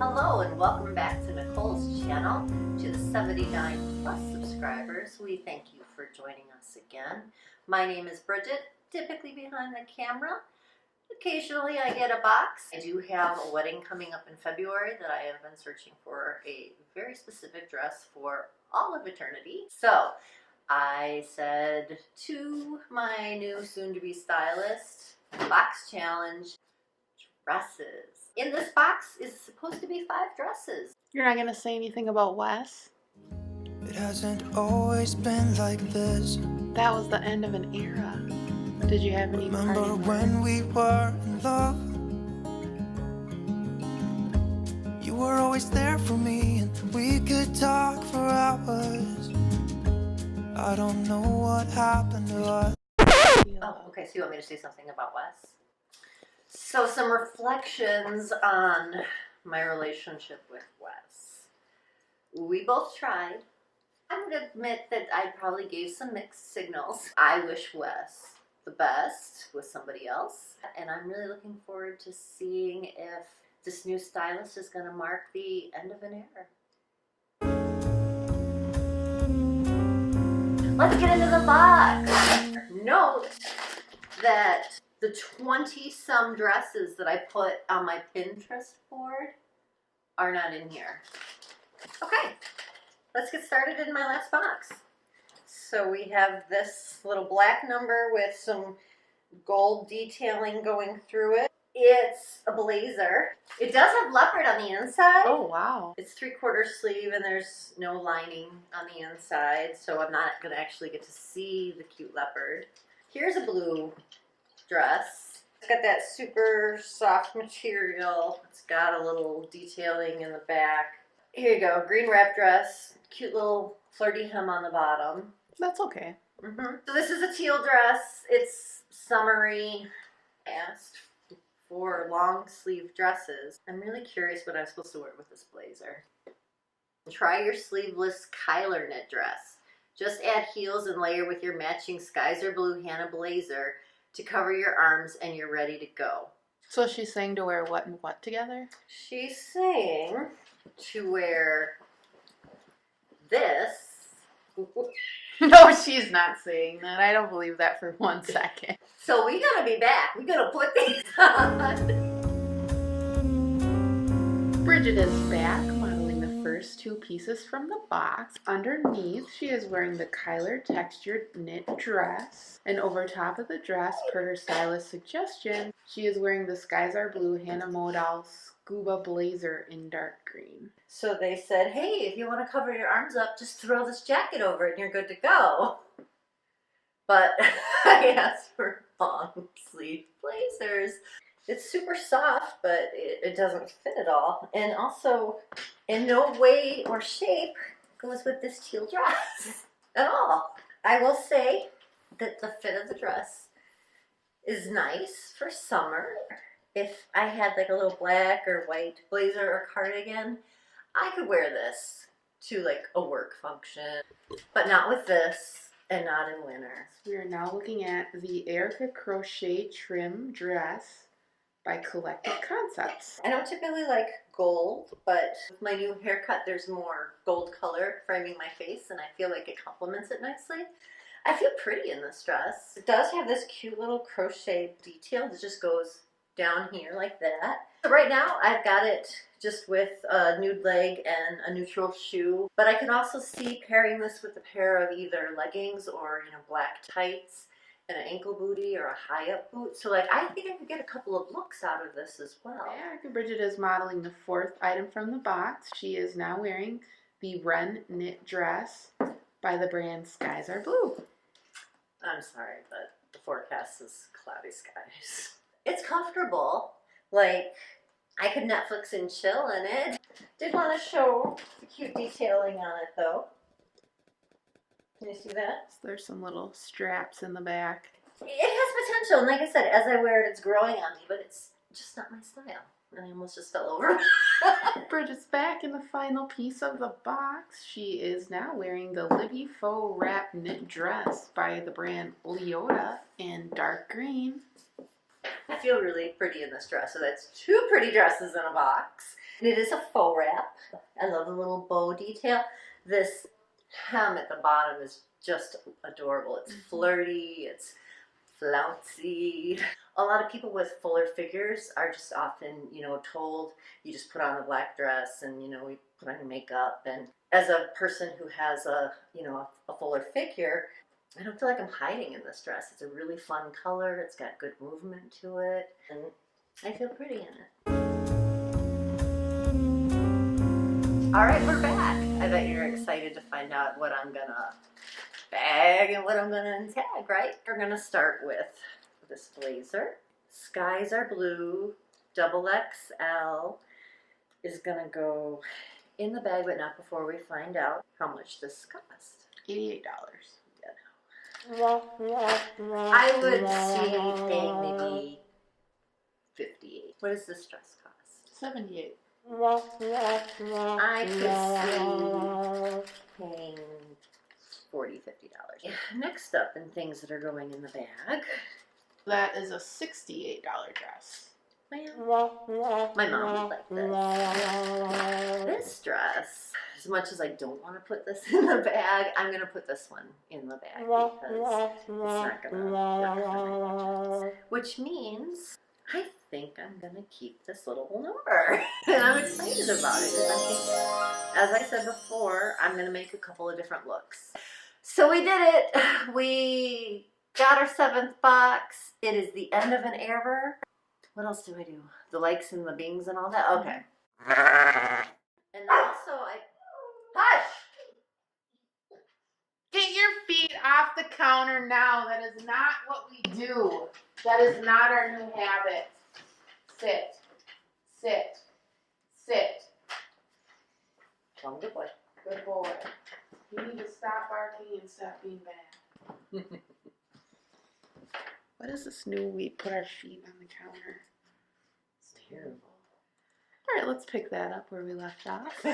Hello and welcome back to Nicole's channel. To the 79 plus subscribers, we thank you for joining us again. My name is Brigette, typically behind the camera. Occasionally I get a box. I do have a wedding coming up in February that I have been searching for a very specific dress for all of eternity. So I said to my new soon-to-be stylist, box challenge, dresses. In this box is supposed to be 5 dresses. You're not gonna say anything about Wes? It hasn't always been like this. That was the end of an era. Did you have any party? Remember when we were in love? You were always there for me and we could talk for hours. I don't know what happened to us. Oh, okay, so you want me to say something about Wes? So some reflections on my relationship with Wes. We both tried. I would admit that I probably gave some mixed signals. I wish Wes the best with somebody else, and I'm really looking forward to seeing if this new stylist is going to mark the end of an era. Let's get into the box. Note that the 20-some dresses that I put on my Pinterest board are not in here. Okay, let's get started in my last box. So we have this little black number with some gold detailing going through it. It's a blazer. It does have leopard on the inside. Oh, wow. It's 3/4 sleeve and there's no lining on the inside, so I'm not going to actually get to see the cute leopard. Here's a blue dress. It's got that super soft material. It's got a little detailing in the back. Here you go, green wrap dress. Cute little flirty hem on the bottom. That's okay. So this is a teal dress. It's summery. Asked for long sleeve dresses. I'm really curious what I'm supposed to wear with this blazer. Try your sleeveless Kyler knit dress. Just add heels and layer with your matching Skyzer blue Hannah blazer to cover your arms and you're ready to go. So she's saying to wear what and what together? She's saying to wear this. No, she's not saying that. I don't believe that for 1 second. So we gotta be back. We gotta put these on. Brigette is back, modeling the first 2 pieces from the box. Underneath, she is wearing the Kyler textured knit dress. And over top of the dress, per her stylist suggestion, she is wearing the Skyzer blue Hannah Modal scuba blazer in dark green. So they said, hey, if you want to cover your arms up, just throw this jacket over it and you're good to go. But I asked for long sleeve blazers. It's super soft, but it doesn't fit at all. And also, in no way or shape goes with this teal dress at all. I will say that the fit of the dress is nice for summer. If I had like a little black or white blazer or cardigan, I could wear this to like a work function, but not with this and not in winter. We are now looking at the Erica Crochet trim dress by Collected Concepts. I don't typically like gold, but with my new haircut, there's more gold color framing my face, and I feel like it complements it nicely. I feel pretty in this dress. It does have this cute little crochet detail that just goes down here like that. So right now, I've got it just with a nude leg and a neutral shoe, but I can also see pairing this with a pair of either leggings or, black tights and an ankle bootie or a high-up boot. So like, I think I could get a couple of looks out of this as well. Erica Brigette is modeling the 4th item from the box. She is now wearing the Wren knit dress by the brand Skyzer Blue. I'm sorry, but the forecast is cloudy skies. It's comfortable. Like, I could Netflix and chill in it. Did want to show the cute detailing on it though. Can you see that? So there's some little straps in the back. It has potential, and like I said, as I wear it, it's growing on me, but it's just not my style. And I almost just fell over. Brigitte's back in the final piece of the box. She is now wearing the Libby Faux Wrap knit dress by the brand Leota in dark green. I feel really pretty in this dress, so that's 2 pretty dresses in a box. And it is a faux wrap. I love the little bow detail. This hem at the bottom is just adorable. It's flirty, it's flouncy. A lot of people with fuller figures are just often, told you just put on the black dress and, we put on your makeup. And as a person who has a fuller figure, I don't feel like I'm hiding in this dress. It's a really fun color. It's got good movement to it. And I feel pretty in it. All right, we're back. I bet you're excited to find out what I'm gonna bag and what I'm gonna untag, right? We're gonna start with this blazer. Skies are blue, double XL is gonna go in the bag, but not before we find out how much this cost. $88. I would see paying maybe $58. What does this dress cost? $78. I could see paying $40, $50. Next up, in things that are going in the bag. That is a $68 dress. Well, my mom would like this. This dress, as much as I don't want to put this in the bag, I'm going to put this one in the bag because it's not going to work for my budget. Which means I think I'm going to keep this little number. And I'm excited about it because I think, as I said before, I'm going to make a couple of different looks. So we did it. We got our 7th box. It is the end of an era. What else do I do? The likes and the bings and all that? Okay. And then also hush! Get your feet off the counter now. That is not what we do. That is not our new habit. Sit. Sit. Sit. Come good boy. Good boy. You need to stop barking and stop being bad. What is this new we put our feet on the counter? It's terrible. All right, let's pick that up where we left off.